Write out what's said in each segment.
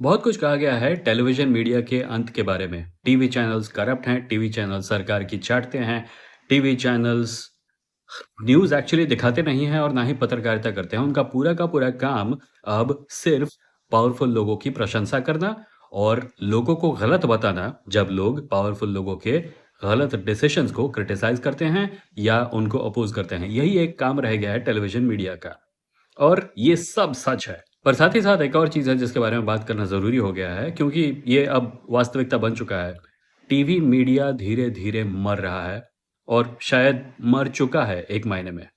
बहुत कुछ कहा गया है टेलीविजन मीडिया के अंत के बारे में। टीवी चैनल्स करप्ट हैं, टीवी चैनल सरकार की चाटते हैं, टीवी चैनल्स न्यूज़ एक्चुअली दिखाते नहीं हैं और ना ही पत्रकारिता करते हैं। उनका पूरा का पूरा काम अब सिर्फ पावरफुल लोगों की प्रशंसा करना और लोगों को गलत बताना जब लोग पावरफुल लोगों के गलत डिसीजंस को क्रिटिसाइज करते हैं या उनको अपोज करते हैं। यही एक काम रह गया है टेलीविजन मीडिया का। और ये सब सच है। पर साथ ही साथ एक और चीज़ है जिसके बारे में बात करना ज़रूरी हो गया है क्योंकि ये अब वास्तविकता बन चुका है। टीवी मीडिया धीरे-धीरे मर रहा है और शायद मर चुका है एक मायने में।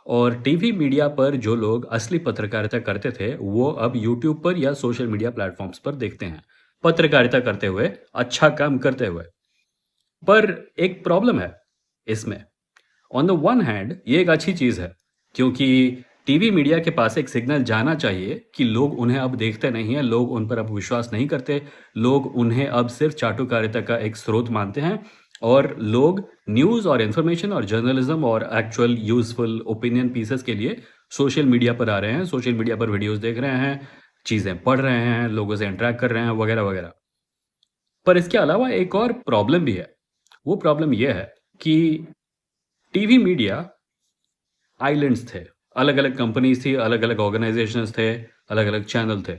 और टीवी मीडिया पर जो लोग असली पत्रकारिता करते थे, वो अब यूट्यूब पर या सोशल मीडिया प्लेटफ़ॉर्म्स पर देखते हैं, पत्रकारिता करते हुए, अच्छा काम करते हुए। पर एक प्रॉब्लम है इसमें। ऑन द वन हैंड ये एक अच्छी चीज़ है क्योंकि टीवी मीडिया के पास एक सिग्नल जाना चाहिए कि लोग उन्हें अब देखते नहीं हैं, लोग उन पर अब विश्वास नहीं करते, लोग उन्हें अब सिर्फ चाटुकारिता का एक स्रोत मानते हैं और लोग न्यूज़ और इन्फॉर्मेशन और जर्नलिज्म और एक्चुअल यूजफुल ओपिनियन पीसेस के लिए सोशल मीडिया पर आ रहे हैं, सोशल मीडिया पर वीडियोस देख रहे हैं, चीज़ें पढ़ रहे हैं, लोगों से इंटरेक्ट कर रहे हैं वगैरह वगैरह। पर इसके अलावा एक और प्रॉब्लम भी है। वो प्रॉब्लम यह है कि टीवी मीडिया आइलैंड्स थे, अलग-अलग कंपनीज़ थी, अलग-अलग ऑर्गनाइज़ेशंस थे, अलग-अलग चैनल थे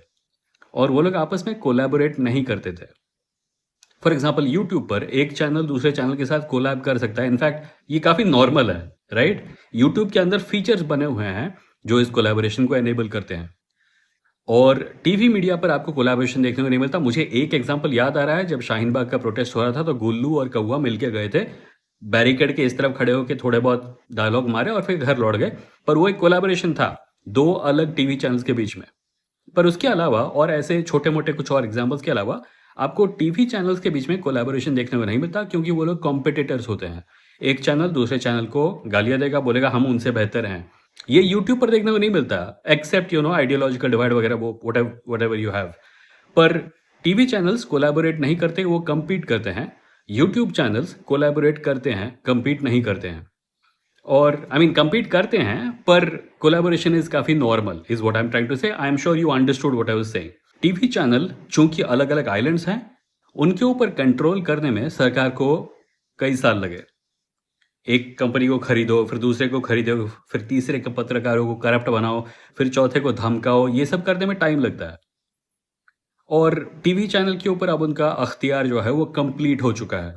और वो लोग आपस में कोलैबोरेट नहीं करते थे। फॉर एग्ज़ाम्पल यूट्यूब पर एक चैनल दूसरे चैनल के साथ कोलैब कर सकता है। इनफैक्ट ये काफ़ी नॉर्मल है, राइट? यूट्यूब के अंदर फीचर्स बने हुए हैं जो इस कोलैबोरेशन को एनेबल करते हैं और टीवी मीडिया पर आपको कोलैबोरेशन देखने को नहीं मिलता। मुझे एक एग्ज़ाम्पल याद आ रहा है, जब शाहीन बाग का प्रोटेस्ट हो रहा था तो गुल्लू और कौवा मिलके गए थे, बैरिकेड के इस तरफ खड़े होके थोड़े बहुत डायलॉग मारे और फिर घर लौट गए। पर वो एक कोलैबोरेशन था, 2 अलग टीवी चैनल्स के बीच में। पर उसके अलावा और ऐसे छोटे-मोटे कुछ और एग्ज़ाम्पल्स के अलावा आपको टीवी चैनल्स के बीच में कोलैबोरेशन देखने को नहीं मिलता क्योंकि वो लोग कॉम्पिटिटर्स होते हैं। एक चैनल दूसरे चैनल को गालियाँ देगा, बोलेगा हम उनसे बेहतर हैं। ये यूट्यूब पर देखने को नहीं मिलता, एक्सेप्ट आइडियोलॉजिकल डिवाइड वगैरह वो व्हाटएवर यू हैव। पर टीवी चैनल्स कोलैबोरेट नहीं करते, वो compete करते हैं। यूट्यूब चैनल्स कोलैबोरेट करते हैं, compete नहीं करते हैं। और आई मीन compete करते हैं पर कोलैबोरेशन इज काफी normal is what I am trying to say. I am sure you understood what I was saying. TV channel चूंकि अलग अलग आइलैंड्स हैं, उनके ऊपर कंट्रोल करने में सरकार को कई साल लगे। एक कंपनी को खरीदो, फिर दूसरे को खरीदो, फिर तीसरे के पत्रकारों को करप्ट बनाओ, फिर चौथे को धमकाओ, ये सब करने में टाइम लगता है। और टीवी चैनल के ऊपर अब उनका अख्तियार जो है वो कंप्लीट हो चुका है,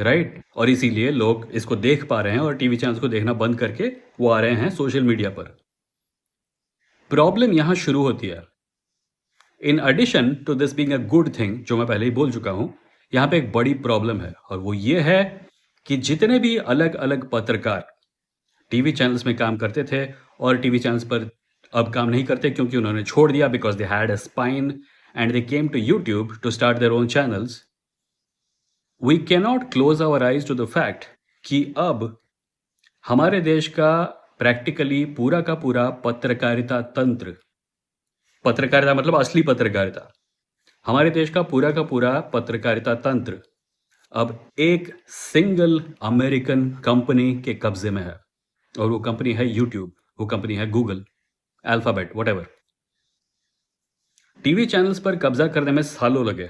राइट? और इसीलिए लोग इसको देख पा रहे हैं और टीवी चैनल्स को देखना बंद करके वो आ रहे हैं सोशल मीडिया पर। प्रॉब्लम यहां शुरू होती है। In addition to this being a good thing, जो मैं पहले ही बोल चुका हूं, यहां पे एक बड़ी प्रॉब्लम है और वो ये है कि जितने भी अलग अलग पत्रकार टीवी चैनल्स में काम करते थे और टीवी चैनल्स पर अब काम नहीं करते क्योंकि उन्होंने छोड़ दिया, because they had a spine and they came to YouTube to start their own channels. We cannot close our eyes to the fact कि अब हमारे देश का प्रैक्टिकली पूरा का पूरा पत्रकारिता तंत्र, पत्रकारिता मतलब असली पत्रकारिता, हमारे देश का पूरा पत्रकारिता तंत्र अब एक सिंगल अमेरिकन कंपनी के कब्जे में है और वो कंपनी है यूट्यूब, वो कंपनी है Google, alphabet, whatever. TV channels पर कब्जा करने में सालों लगे।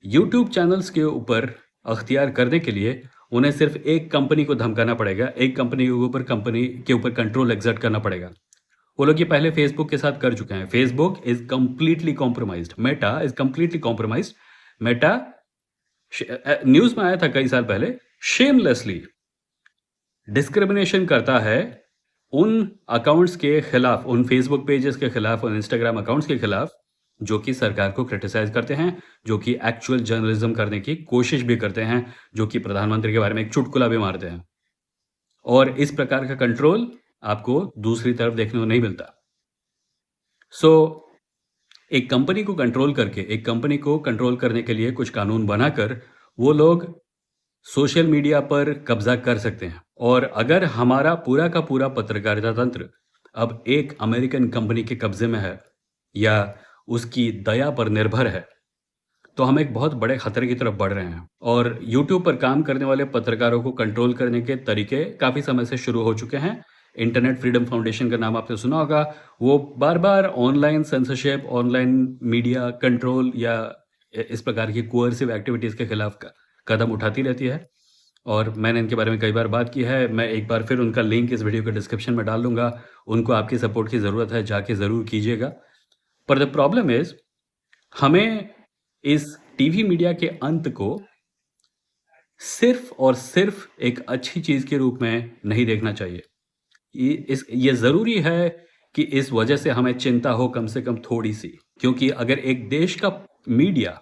यूट्यूब चैनल्स के ऊपर अख्तियार करने के लिए उन्हें सिर्फ एक कंपनी को धमकाना पड़ेगा, एक कंपनी के ऊपर कंट्रोल एक्सर्ट करना पड़ेगा। वो लोग ये पहले फेसबुक के साथ कर चुके हैं। Facebook is completely compromised, Meta is completely compromised. Meta news में आया था कई साल पहले, शेमलेसली डिस्क्रिमिनेशन करता है उन अकाउंट्स के खिलाफ, उन फेसबुक पेजेस के खिलाफ, उन इंस्टाग्राम अकाउंट्स के खिलाफ जो कि सरकार को क्रिटिसाइज करते हैं, जो कि एक्चुअल जर्नलिज्म करने की कोशिश भी करते हैं, जो कि प्रधानमंत्री के बारे में एक चुटकुला भी मारते हैं। और इस प्रकार का कंट्रोल आपको दूसरी तरफ देखने को नहीं मिलता। सो एक कंपनी को कंट्रोल करके, एक कंपनी को कंट्रोल करने के लिए कुछ कानून बनाकर वो लोग सोशल मीडिया पर कब्जा कर सकते हैं। और अगर हमारा पूरा का पूरा पत्रकारिता तंत्र अब एक अमेरिकन कंपनी के कब्जे में है या उसकी दया पर निर्भर है, तो हम एक बहुत बड़े खतरे की तरफ बढ़ रहे हैं। और यूट्यूब पर काम करने वाले पत्रकारों को कंट्रोल करने के तरीके काफ़ी समय से शुरू हो चुके हैं। इंटरनेट फ्रीडम फाउंडेशन का नाम आपने सुना होगा। वो बार-बार online censorship, online media control या इस प्रकार की कोअर्सिव एक्टिविटीज़ के खिलाफ कदम उठाती रहती है और मैंने इनके बारे में कई बार बात की है। मैं एक बार फिर उनका लिंक इस वीडियो के डिस्क्रिप्शन में डाल दूँगा। उनको आपकी सपोर्ट की ज़रूरत है, जाके ज़रूर कीजिएगा। पर द प्रॉब्लम इज़ हमें इस टीवी मीडिया के अंत को सिर्फ और सिर्फ एक अच्छी चीज़ के रूप में नहीं देखना चाहिए। ये ज़रूरी है कि इस वजह से हमें चिंता हो कम से कम थोड़ी-सी, क्योंकि अगर एक देश का मीडिया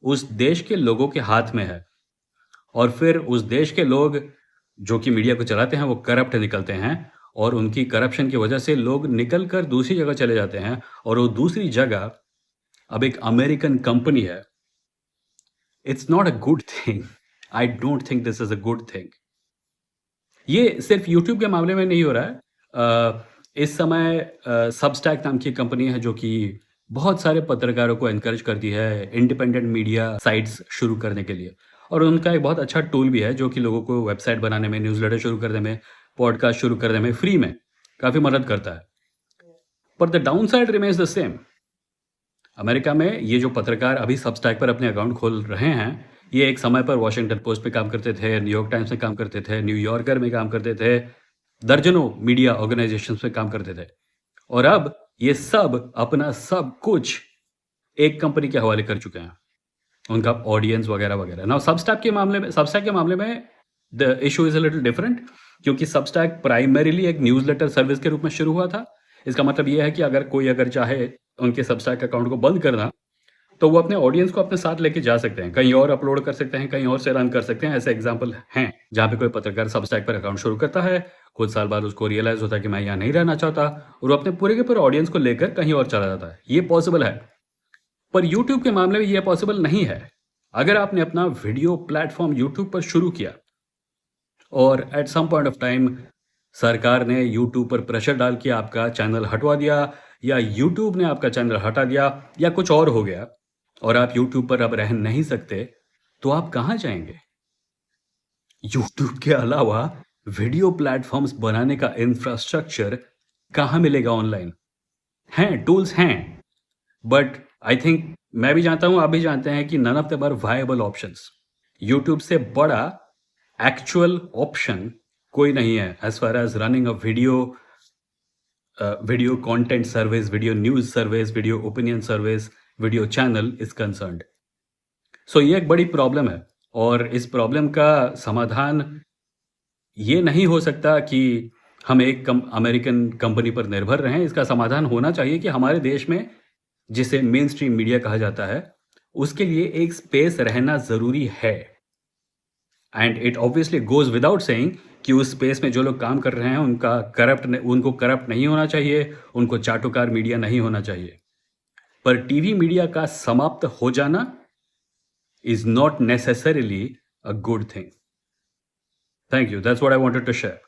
उस देश के लोगों के हाथ में है और फिर उस देश के लोग जो कि मीडिया को चलाते हैं वो करप्ट निकलते हैं और उनकी करप्शन की वजह से लोग निकल कर दूसरी जगह चले जाते हैं और वो दूसरी जगह अब एक अमेरिकन कंपनी है। It's not a good thing. I don't think this is a good thing. ये सिर्फ यूट्यूब के मामले में नहीं हो रहा है। इस समय सबस्टैक नाम की कंपनी है जो कि बहुत सारे पत्रकारों को एनकरेज करती है इंडिपेंडेंट मीडिया साइट्स शुरू करने के लिए, और उनका एक बहुत अच्छा टूल भी है जो कि लोगों को वेबसाइट बनाने में, न्यूज़लेटर शुरू करने में, पॉडकास्ट शुरू करने में फ्री में काफ़ी मदद करता है। पर the down side remains the same. America में ये जो पत्रकार अभी सबस्टैक पर अपने अकाउंट खोल रहे हैं, ये एक समय पर वॉशिंगटन पोस्ट पे काम करते थे, न्यूयॉर्क टाइम्स में काम करते थे, न्यूयॉर्कर में काम करते थे, दर्जनों मीडिया ऑर्गेनाइजेशंस में काम करते थे, और अब ये सब अपना सब कुछ एक कंपनी के हवाले कर चुके हैं, उनका ऑडियंस वगैरह वगैरह। नाउ सबस्टैक के मामले में the issue is a little different, क्योंकि सबस्टैक प्राइमरीली एक न्यूज़लेटर सर्विस के रूप में शुरू हुआ था। इसका मतलब ये है कि अगर कोई चाहे उनके सबस्टैक अकाउंट को बंद करना, तो वो अपने ऑडियंस को अपने साथ लेके जा सकते हैं, कहीं और अपलोड कर सकते हैं, कहीं और से रन कर सकते हैं। ऐसे एग्जाम्पल हैं जहाँ पे कोई पत्रकार सबस्टैक पर अकाउंट शुरू करता है, कुछ साल बाद उसको रियलाइज होता है कि मैं यहाँ नहीं रहना चाहता, और वो अपने पूरे के पूरे ऑडियंस को लेकर कहीं और चला जाता है। ये पॉसिबल है, पर यूट्यूब के मामले में ये पॉसिबल नहीं है। अगर आपने अपना वीडियो प्लेटफॉर्म यूट्यूब पर शुरू किया और at some point of time सरकार ने यूट्यूब पर प्रेशर डाल के आपका चैनल हटवा दिया, या यूट्यूब ने आपका चैनल हटा दिया, या कुछ और हो गया और आप यूट्यूब पर अब रह नहीं सकते, तो आप कहाँ जाएंगे? यूट्यूब के अलावा वीडियो प्लेटफॉर्म्स बनाने का इंफ्रास्ट्रक्चर कहाँ मिलेगा ऑनलाइन? हैं, टूल्स हैं, बट आई थिंक मैं भी जानता हूं, आप भी जानते हैं कि none of them are viable options. YouTube से बड़ा एक्चुअल ऑप्शन कोई नहीं है as far as running a video content service, video news service, video opinion service, video channel is concerned. So ये एक बड़ी प्रॉब्लम है, और इस प्रॉब्लम का समाधान ये नहीं हो सकता कि हम एक अमेरिकन कंपनी पर निर्भर रहें। इसका समाधान होना चाहिए कि हमारे देश में, जिसे मेन स्ट्रीम मीडिया कहा जाता है, उसके लिए एक स्पेस रहना जरूरी है। And it obviously goes without saying कि उस स्पेस में जो लोग काम कर रहे हैं उनको करप्ट नहीं होना चाहिए, उनको चाटुकार मीडिया नहीं होना चाहिए। पर टीवी मीडिया का समाप्त हो जाना is not necessarily a good thing. Thank you, that's what I wanted to share.